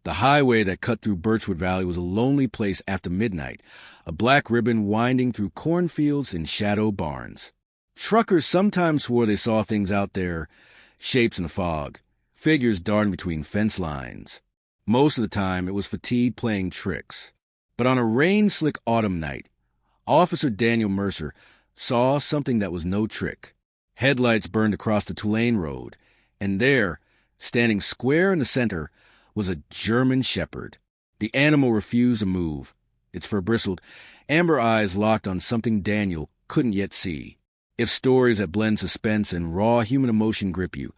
The highway that cut through Birchwood Valley was a lonely place after midnight, a black ribbon winding through cornfields and shadow barns. Truckers sometimes swore they saw things out there, shapes in the fog, figures darting between fence lines. Most of the time, it was fatigue playing tricks. But on a rain-slick autumn night, Officer Daniel Mercer saw something that was no trick. Headlights burned across the Tulane Road, and there, standing square in the center, was a German shepherd. The animal refused to move. Its fur bristled, amber eyes locked on something Daniel couldn't yet see. If stories that blend suspense and raw human emotion grip you,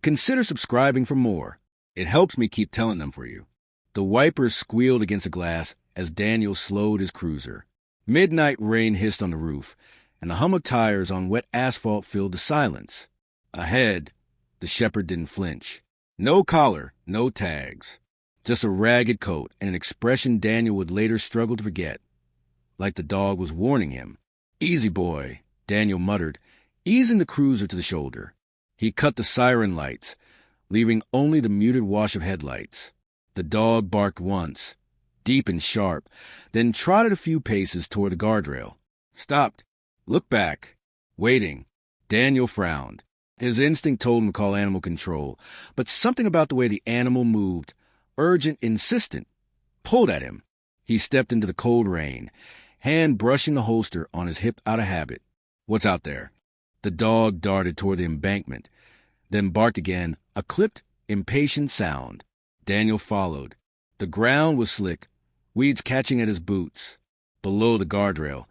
consider subscribing for more. It helps me keep telling them for you. The wipers squealed against the glass as Daniel slowed his cruiser. Midnight rain hissed on the roof, and the hum of tires on wet asphalt filled the silence. Ahead, the shepherd didn't flinch. No collar, no tags. Just a ragged coat and an expression Daniel would later struggle to forget. Like the dog was warning him. "Easy, boy," Daniel muttered, easing the cruiser to the shoulder. He cut the siren lights, leaving only the muted wash of headlights. The dog barked once, deep and sharp, then trotted a few paces toward the guardrail. Stopped. Looked back. Waiting. Daniel frowned. His instinct told him to call animal control, but something about the way the animal moved, urgent, insistent, pulled at him. He stepped into the cold rain, hand brushing the holster on his hip out of habit. "What's out there?" The dog darted toward the embankment, then barked again, a clipped, impatient sound. Daniel followed. The ground was slick, weeds catching at his boots. Below the guardrail,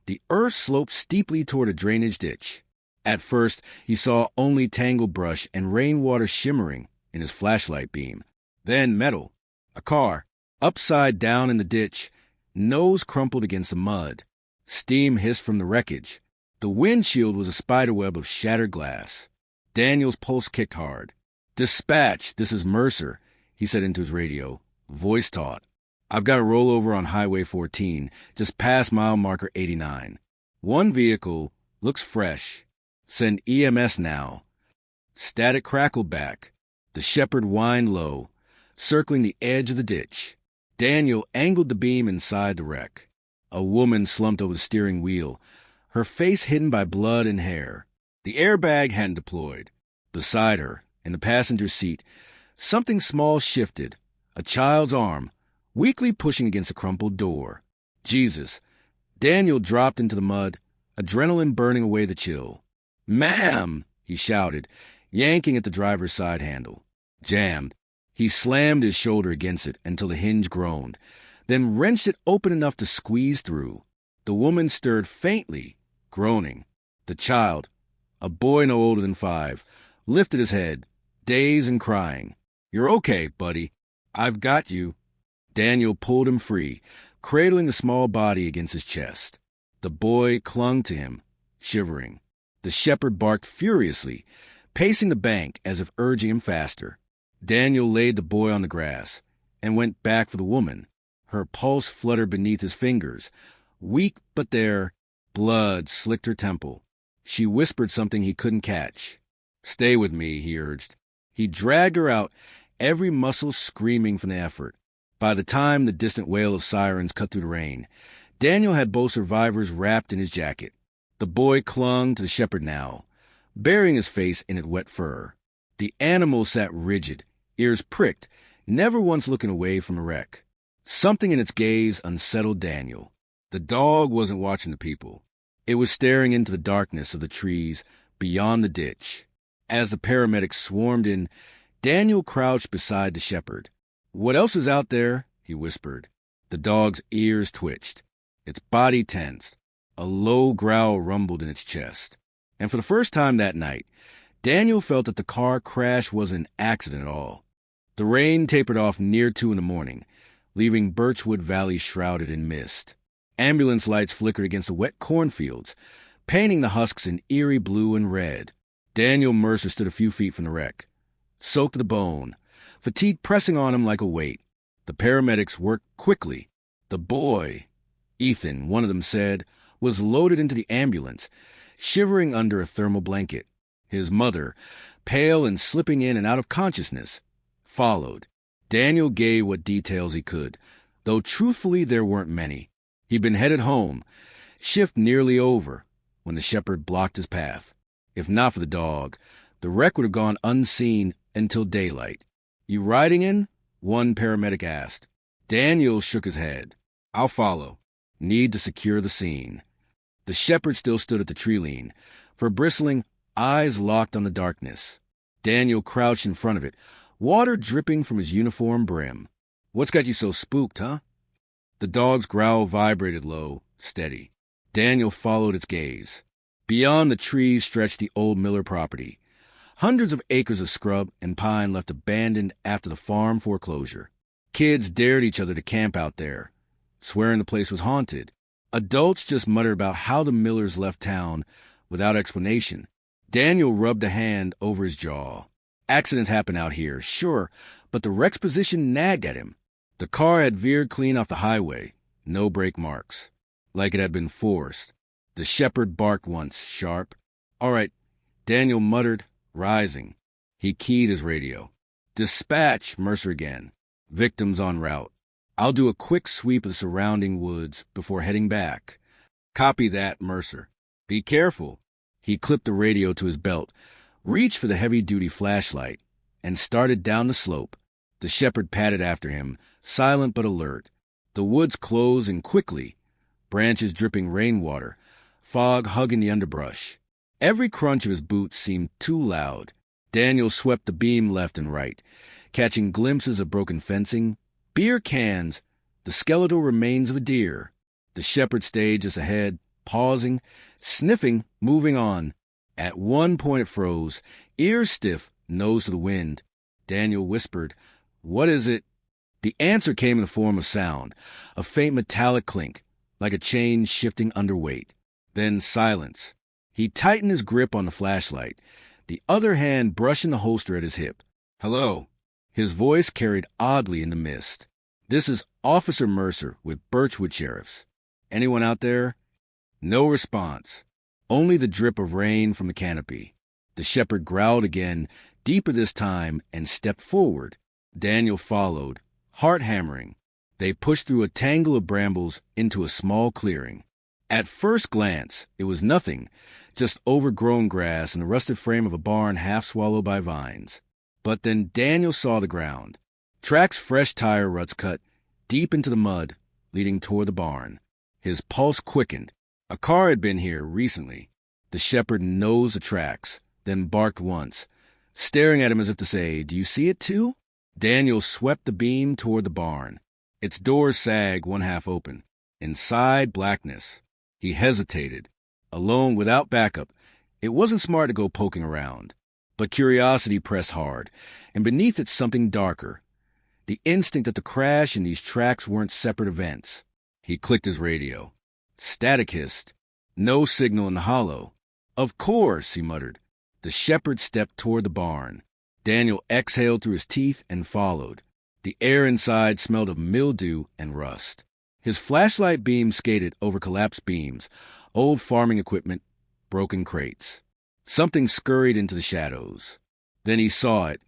the earth sloped steeply toward a drainage ditch. At first, he saw only tangled brush and rainwater shimmering in his flashlight beam. Then metal. A car. Upside down in the ditch, nose crumpled against the mud. Steam hissed from the wreckage. The windshield was a spiderweb of shattered glass. Daniel's pulse kicked hard. "Dispatch, this is Mercer," he said into his radio, voice taut. "I've got a rollover on Highway 14, just past mile marker 89. One vehicle, looks fresh. Send EMS now." Static crackled back. The shepherd whined low, circling the edge of the ditch. Daniel angled the beam inside the wreck. A woman slumped over the steering wheel, her face hidden by blood and hair. The airbag hadn't deployed. Beside her, in the passenger seat, something small shifted, a child's arm, weakly pushing against a crumpled door. Jesus! Daniel dropped into the mud, adrenaline burning away the chill. "Ma'am!" he shouted, yanking at the driver's side handle. Jammed. He slammed his shoulder against it until the hinge groaned, then wrenched it open enough to squeeze through. The woman stirred faintly, groaning. The child, a boy no older than 5, lifted his head, dazed and crying. "You're okay, buddy. I've got you." Daniel pulled him free, cradling the small body against his chest. The boy clung to him, shivering. The shepherd barked furiously, pacing the bank as if urging him faster. Daniel laid the boy on the grass and went back for the woman. Her pulse fluttered beneath his fingers. Weak but there, blood slicked her temple. She whispered something he couldn't catch. "Stay with me," he urged. He dragged her out, every muscle screaming from the effort. By the time the distant wail of sirens cut through the rain, Daniel had both survivors wrapped in his jacket. The boy clung to the shepherd now, burying his face in its wet fur. The animal sat rigid, ears pricked, never once looking away from the wreck. Something in its gaze unsettled Daniel. The dog wasn't watching the people. It was staring into the darkness of the trees beyond the ditch. As the paramedics swarmed in, Daniel crouched beside the shepherd. "What else is out there?" he whispered. The dog's ears twitched. Its body tensed. A low growl rumbled in its chest. And for the first time that night, Daniel felt that the car crash wasn't an accident at all. The rain tapered off near 2 in the morning, leaving Birchwood Valley shrouded in mist. Ambulance lights flickered against the wet cornfields, painting the husks in eerie blue and red. Daniel Mercer stood a few feet from the wreck, soaked to the bone, fatigue pressing on him like a weight. The paramedics worked quickly. The boy, Ethan, one of them said, was loaded into the ambulance, shivering under a thermal blanket. His mother, pale and slipping in and out of consciousness, followed. Daniel gave what details he could, though truthfully there weren't many. He'd been headed home, shift nearly over, when the shepherd blocked his path. If not for the dog, the wreck would have gone unseen until daylight. "You riding in?" one paramedic asked. Daniel shook his head. "I'll follow. Need to secure the scene." The shepherd still stood at the tree lean, for bristling, eyes locked on the darkness. Daniel crouched in front of it, water dripping from his uniform brim. "What's got you so spooked, huh?" The dog's growl vibrated low, steady. Daniel followed its gaze. Beyond the trees stretched the old Miller property. Hundreds of acres of scrub and pine left abandoned after the farm foreclosure. Kids dared each other to camp out there, swearing the place was haunted. Adults just muttered about how the Millers left town without explanation. Daniel rubbed a hand over his jaw. Accidents happen out here, sure, but the wreck's position nagged at him. The car had veered clean off the highway, no brake marks, like it had been forced. The shepherd barked once, sharp. "All right," Daniel muttered, rising. He keyed his radio. "Dispatch," Mercer again. "Victims en route. I'll do a quick sweep of the surrounding woods before heading back." "Copy that, Mercer. Be careful." He clipped the radio to his belt, reached for the heavy-duty flashlight, and started down the slope. The shepherd padded after him, silent but alert. The woods closed in quickly, branches dripping rainwater, fog hugging the underbrush. Every crunch of his boots seemed too loud. Daniel swept the beam left and right, catching glimpses of broken fencing, beer cans, the skeletal remains of a deer. The shepherd stayed just ahead, pausing, sniffing, moving on. At one point it froze, ears stiff, nose to the wind. Daniel whispered, "What is it?" The answer came in the form of sound, a faint metallic clink, like a chain shifting under weight. Then silence. He tightened his grip on the flashlight, the other hand brushing the holster at his hip. "Hello." His voice carried oddly in the mist. "This is Officer Mercer with Birchwood Sheriffs. Anyone out there?" No response. Only the drip of rain from the canopy. The shepherd growled again, deeper this time, and stepped forward. Daniel followed, heart hammering. They pushed through a tangle of brambles into a small clearing. At first glance, it was nothing, just overgrown grass and the rusted frame of a barn half swallowed by vines. But then Daniel saw the ground. Tracks fresh tire ruts cut deep into the mud, leading toward the barn. His pulse quickened. A car had been here recently. The shepherd nosed the tracks, then barked once, staring at him as if to say, "Do you see it too?" Daniel swept the beam toward the barn. Its doors sagged one half open. Inside, blackness. He hesitated. Alone, without backup, it wasn't smart to go poking around. But curiosity pressed hard, and beneath it something darker. The instinct that the crash and these tracks weren't separate events. He clicked his radio. Static hissed. No signal in the hollow. "Of course," he muttered. The shepherd stepped toward the barn. Daniel exhaled through his teeth and followed. The air inside smelled of mildew and rust. His flashlight beam skated over collapsed beams, old farming equipment, broken crates. Something scurried into the shadows. Then he saw it.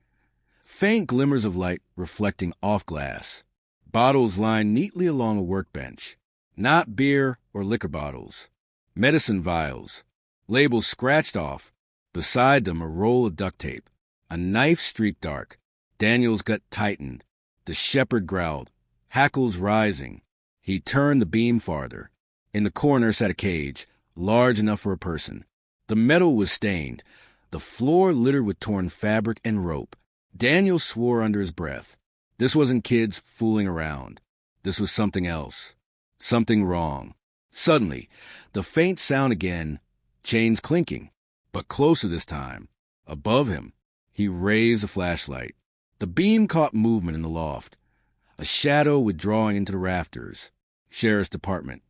Faint glimmers of light reflecting off glass. Bottles lined neatly along a workbench. Not beer or liquor bottles. Medicine vials. Labels scratched off. Beside them a roll of duct tape. A knife streaked dark. Daniel's gut tightened. The shepherd growled, hackles rising. He turned the beam farther. In the corner sat a cage, large enough for a person. The metal was stained, the floor littered with torn fabric and rope. Daniel swore under his breath. This wasn't kids fooling around. This was something else. Something wrong. Suddenly, the faint sound again, chains clinking, but closer this time. Above him, he raised the flashlight. The beam caught movement in the loft. A shadow withdrawing into the rafters. Sheriff's Department.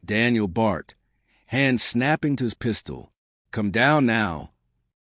Daniel barked, hand snapping to his pistol. "Come down now."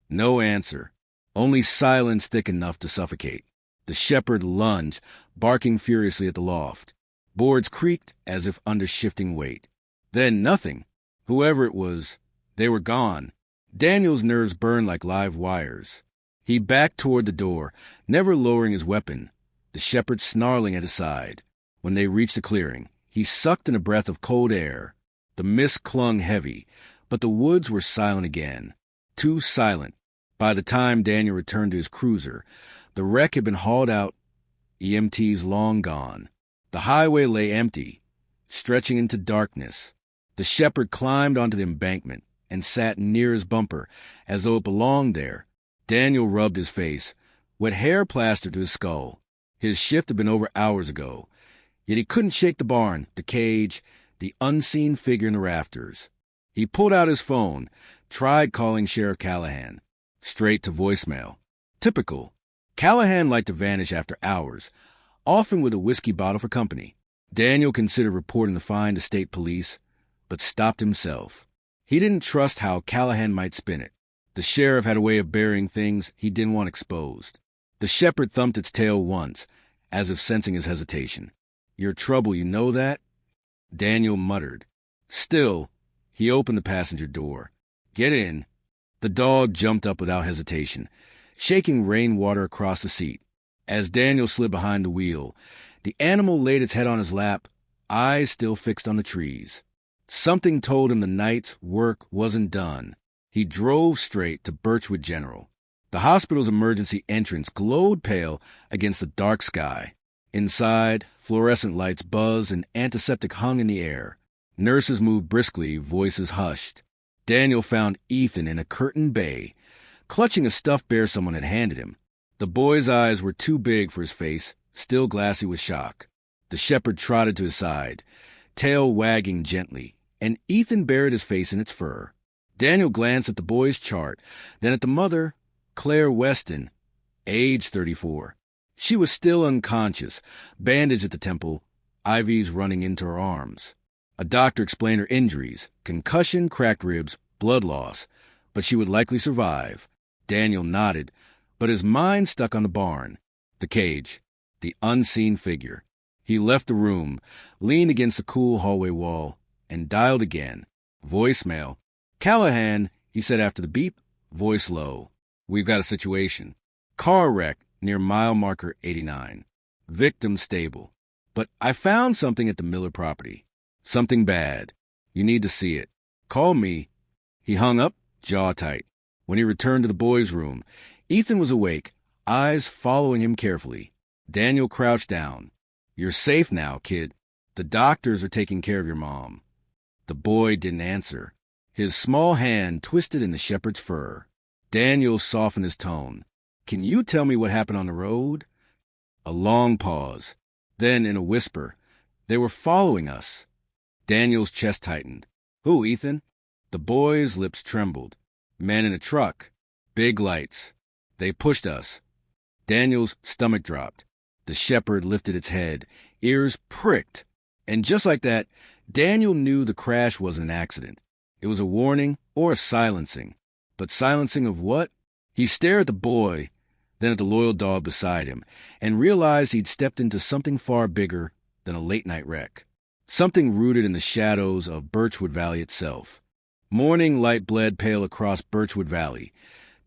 No answer. Only silence thick enough to suffocate. The shepherd lunged, barking furiously at the loft. Boards creaked as if under shifting weight. Then nothing. Whoever it was, they were gone. Daniel's nerves burned like live wires. He backed toward the door, never lowering his weapon. The the shepherd snarling at his side. When they reached the clearing, he sucked in a breath of cold air. The mist clung heavy, but the woods were silent again. Too silent. By the time Daniel returned to his cruiser, the wreck had been hauled out, EMTs long gone. The highway lay empty, stretching into darkness. The shepherd climbed onto the embankment and sat near his bumper, as though it belonged there. Daniel rubbed his face, wet hair plastered to his skull. His shift had been over hours ago, yet he couldn't shake the barn, the cage, the unseen figure in the rafters. He pulled out his phone, tried calling Sheriff Callahan. Straight to voicemail. Typical. Callahan liked to vanish after hours, often with a whiskey bottle for company. Daniel considered reporting the find to state police, but stopped himself. He didn't trust how Callahan might spin it. The sheriff had a way of burying things he didn't want exposed. The shepherd thumped its tail once, as if sensing his hesitation. "You're trouble, you know that?" Daniel muttered. Still, he opened the passenger door. "Get in." The dog jumped up without hesitation, shaking rainwater across the seat. As Daniel slid behind the wheel, the animal laid its head on his lap, eyes still fixed on the trees. Something told him the night's work wasn't done. He drove straight to Birchwood General. The hospital's emergency entrance glowed pale against the dark sky. Inside, fluorescent lights buzzed and antiseptic hung in the air. Nurses moved briskly, voices hushed. Daniel found Ethan in a curtained bay, clutching a stuffed bear someone had handed him. The boy's eyes were too big for his face, still glassy with shock. The shepherd trotted to his side, tail wagging gently, and Ethan buried his face in its fur. Daniel glanced at the boy's chart, then at the mother, Claire Weston, age 34. She was still unconscious, bandaged at the temple, IVs running into her arms. A doctor explained her injuries, concussion, cracked ribs, blood loss, but she would likely survive. Daniel nodded, but his mind stuck on the barn, the cage, the unseen figure. He left the room, leaned against the cool hallway wall, and dialed again. Voicemail. "Callahan," he said after the beep, voice low. "We've got a situation. Car wreck near mile marker 89. Victim stable. But I found something at the Miller property. Something bad. You need to see it. Call me." He hung up, jaw tight. When he returned to the boys' room, Ethan was awake, eyes following him carefully. Daniel crouched down. "You're safe now, kid. The doctors are taking care of your mom." The boy didn't answer. His small hand twisted in the shepherd's fur. Daniel softened his tone. "Can you tell me what happened on the road?" A long pause. Then, in a whisper, "They were following us." Daniel's chest tightened. "Who, Ethan?" The boy's lips trembled. "Men in a truck. Big lights. They pushed us." Daniel's stomach dropped. The shepherd lifted its head, ears pricked. And just like that, Daniel knew the crash wasn't an accident. It was a warning or a silencing. But silencing of what? He stared at the boy, then at the loyal dog beside him, and realized he'd stepped into something far bigger than a late-night wreck. Something rooted in the shadows of Birchwood Valley itself. Morning light bled pale across Birchwood Valley,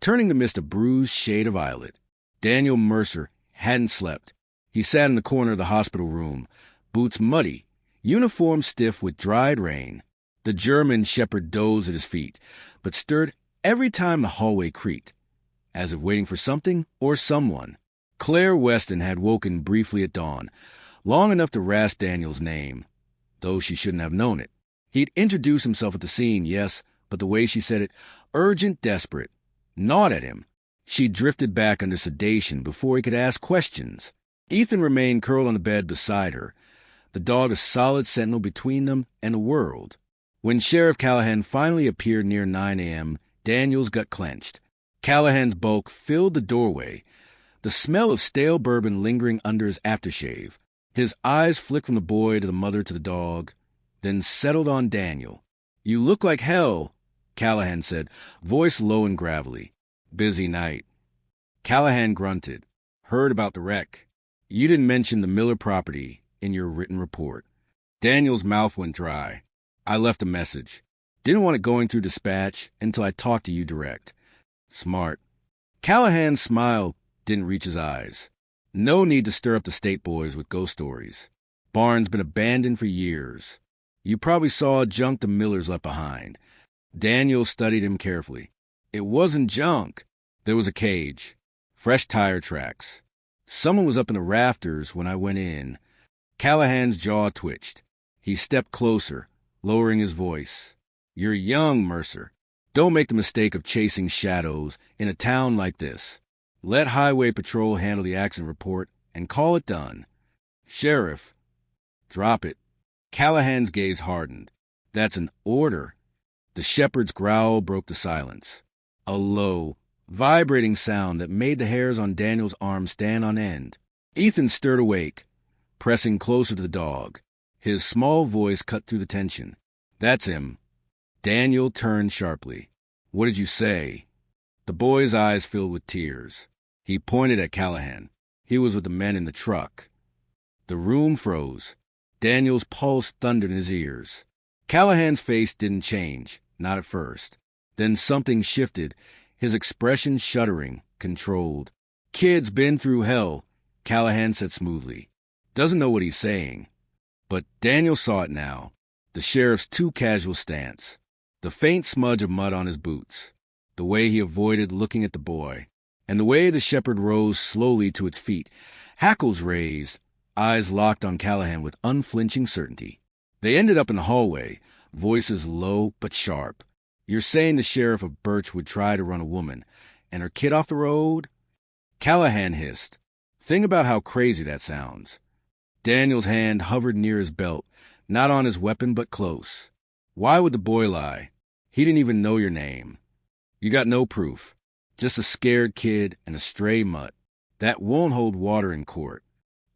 turning the mist a bruised shade of violet. Daniel Mercer hadn't slept. He sat in the corner of the hospital room, boots muddy, uniform stiff with dried rain. The German shepherd dozed at his feet, but stirred every time the hallway creaked, as if waiting for something or someone. Claire Weston had woken briefly at dawn, long enough to rasp Daniel's name, though she shouldn't have known it. He'd introduced himself at the scene, yes, but the way she said it, urgent, desperate, gnawed at him. She drifted back under sedation before he could ask questions. Ethan remained curled on the bed beside her, the dog a solid sentinel between them and the world. When Sheriff Callahan finally appeared near 9 a.m., Daniel's gut clenched. Callahan's bulk filled the doorway, the smell of stale bourbon lingering under his aftershave. His eyes flicked from the boy to the mother to the dog, then settled on Daniel. "You look like hell," Callahan said, voice low and gravelly. "Busy night." Callahan grunted. "Heard about the wreck. You didn't mention the Miller property in your written report." Daniel's mouth went dry. "I left a message. Didn't want it going through dispatch until I talked to you direct." "Smart." Callahan's smile didn't reach his eyes. No need to stir up the state boys with ghost stories. Barn's been abandoned for years. You probably saw junk the Millers left behind. Daniel studied him carefully. It wasn't junk. There was a cage. Fresh tire tracks. Someone was up in the rafters when I went in. Callahan's jaw twitched. He stepped closer, lowering his voice. You're young, Mercer. Don't make the mistake of chasing shadows in a town like this. Let Highway Patrol handle the accident report and call it done. Sheriff. Drop it. Callahan's gaze hardened. That's an order. The shepherd's growl broke the silence. A low, vibrating sound that made the hairs on Daniel's arm stand on end. Ethan stirred awake, pressing closer to the dog. His small voice cut through the tension. That's him. Daniel turned sharply. What did you say? The boy's eyes filled with tears. He pointed at Callahan. He was with the men in the truck. The room froze. Daniel's pulse thundered in his ears. Callahan's face didn't change, not at first. Then something shifted, his expression shuddering, controlled. Kid's been through hell, Callahan said smoothly. Doesn't know what he's saying. But Daniel saw it now. The sheriff's too casual stance. The faint smudge of mud on his boots. The way he avoided looking at the boy. And the way the shepherd rose slowly to its feet. Hackles raised, eyes locked on Callahan with unflinching certainty. They ended up in the hallway, voices low but sharp. You're saying the sheriff of Birch would try to run a woman, and her kid off the road? Callahan hissed. Think about how crazy that sounds. Daniel's hand hovered near his belt, not on his weapon but close. Why would the boy lie? He didn't even know your name. You got no proof. Just a scared kid and a stray mutt. That won't hold water in court.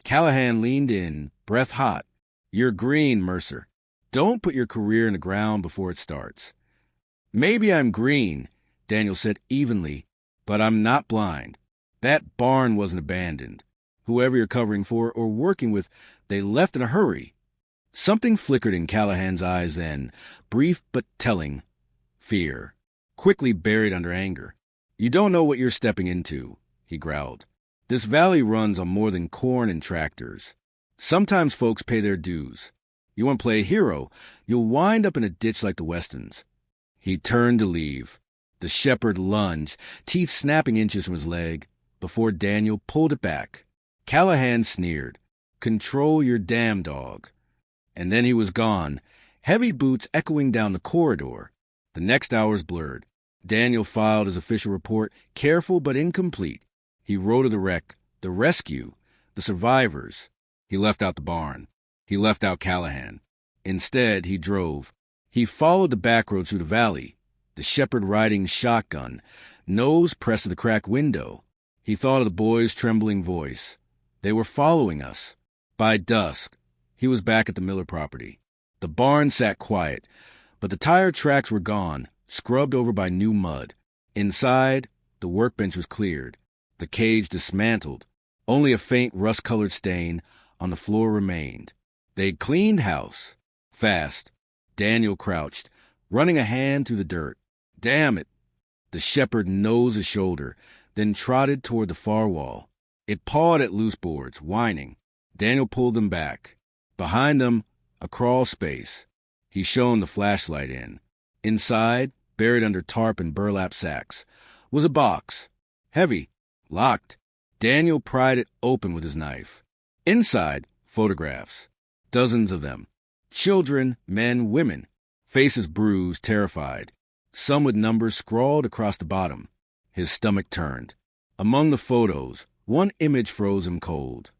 Callahan leaned in, breath hot. You're green, Mercer. Don't put your career in the ground before it starts. Maybe I'm green, Daniel said evenly, but I'm not blind. That barn wasn't abandoned. Whoever you're covering for or working with, they left in a hurry. Something flickered in Callahan's eyes then, brief but telling. Fear, quickly buried under anger. You don't know what you're stepping into, he growled. This valley runs on more than corn and tractors. Sometimes folks pay their dues. You want to play a hero, you'll wind up in a ditch like the Westons. He turned to leave. The shepherd lunged, teeth snapping inches from his leg, before Daniel pulled it back. Callahan sneered. Control your damn dog. And then he was gone, heavy boots echoing down the corridor. The next hours blurred. Daniel filed his official report, careful but incomplete. He wrote of the wreck, the rescue, the survivors. He left out the barn. He left out Callahan. Instead, he drove. He followed the back road through the valley, the shepherd riding shotgun, nose pressed to the cracked window. He thought of the boy's trembling voice. They were following us. By dusk, he was back at the Miller property. The barn sat quiet, but the tire tracks were gone, scrubbed over by new mud. Inside, the workbench was cleared, the cage dismantled. Only a faint rust-colored stain on the floor remained. They'd cleaned house. Fast. Daniel crouched, running a hand through the dirt. Damn it! The shepherd nosed his shoulder, then trotted toward the far wall. It pawed at loose boards, whining. Daniel pulled them back. Behind them, a crawl space. He shone the flashlight in. Inside, buried under tarp and burlap sacks, was a box. Heavy. Locked. Daniel pried it open with his knife. Inside, photographs. Dozens of them. Children, men, women. Faces bruised, terrified. Some with numbers scrawled across the bottom. His stomach turned. Among the photos, one image froze him cold.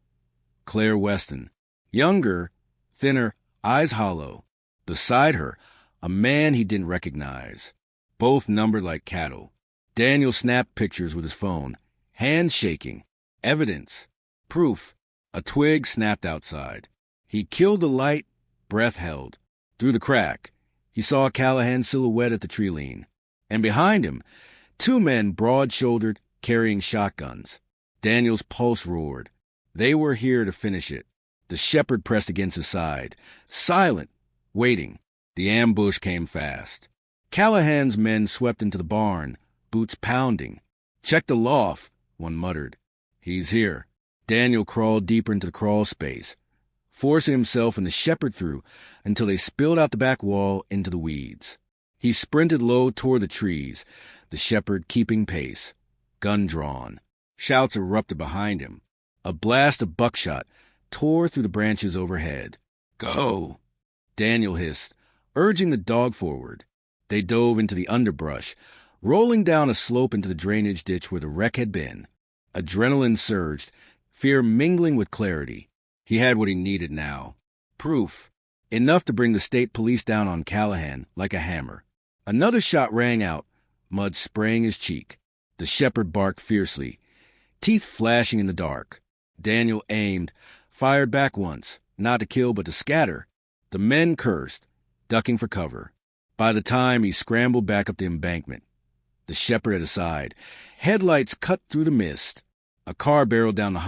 Claire Weston. Younger, thinner, eyes hollow. Beside her, a man he didn't recognize. Both numbered like cattle. Daniel snapped pictures with his phone. Hands shaking. Evidence. Proof. A twig snapped outside. He killed the light, breath held. Through the crack, he saw Callahan's silhouette at the tree lean. And behind him, two men broad-shouldered, carrying shotguns. Daniel's pulse roared. They were here to finish it. The shepherd pressed against his side. Silent, waiting. The ambush came fast. Callahan's men swept into the barn, boots pounding. Check the loft, one muttered. He's here. Daniel crawled deeper into the crawl space, forcing himself and the shepherd through until they spilled out the back wall into the weeds. He sprinted low toward the trees, the shepherd keeping pace, gun drawn. Shouts erupted behind him. A blast of buckshot tore through the branches overhead. "Go!" Daniel hissed, urging the dog forward. They dove into the underbrush, rolling down a slope into the drainage ditch where the wreck had been. Adrenaline surged, fear mingling with clarity. He had what he needed now. Proof. Enough to bring the state police down on Callahan like a hammer. Another shot rang out, mud spraying his cheek. The shepherd barked fiercely, teeth flashing in the dark. Daniel aimed, fired back once, not to kill but to scatter. The men cursed, ducking for cover. By the time he scrambled back up the embankment, the shepherd at his side, headlights cut through the mist. A car barreled down the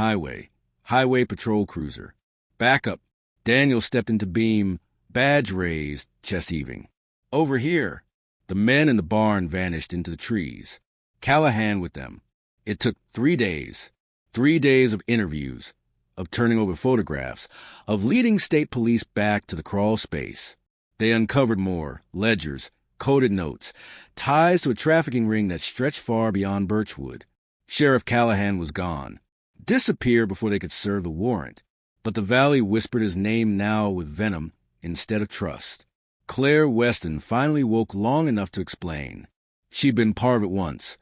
highway patrol cruiser. Back up. Daniel stepped into beam, badge raised, chest heaving. Over here. The men in the barn vanished into the trees. Callahan with them. It took 3 days. 3 days of interviews, of turning over photographs, of leading state police back to the crawl space. They uncovered more, ledgers, coded notes, ties to a trafficking ring that stretched far beyond Birchwood. Sheriff Callahan was gone. Disappeared before they could serve the warrant. But the valley whispered his name now with venom instead of trust. Claire Weston finally woke long enough to explain. She'd been part of it once,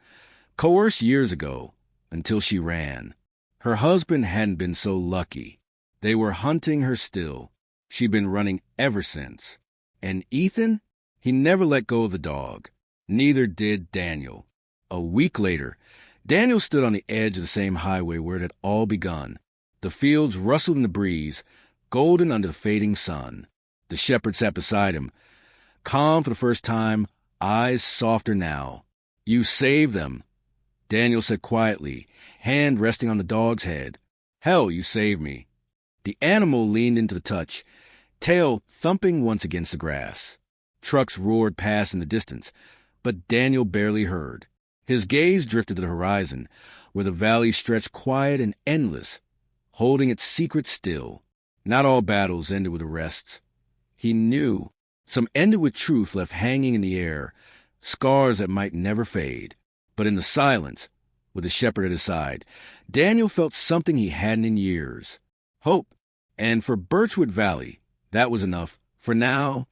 coerced years ago, until she ran. Her husband hadn't been so lucky. They were hunting her still. She'd been running ever since. And Ethan? He never let go of the dog. Neither did Daniel. A week later, Daniel stood on the edge of the same highway where it had all begun. The fields rustled in the breeze, golden under the fading sun. The shepherd sat beside him, calm for the first time, eyes softer now. "You saved them," Daniel said quietly, hand resting on the dog's head. "Hell, you saved me." The animal leaned into the touch, tail thumping once against the grass. Trucks roared past in the distance, but Daniel barely heard. His gaze drifted to the horizon, where the valley stretched quiet and endless, holding its secret still. Not all battles ended with arrests. He knew. Some ended with truth left hanging in the air, scars that might never fade. But in the silence, with the shepherd at his side, Daniel felt something he hadn't in years. Hope. And for Birchwood Valley, that was enough, for now,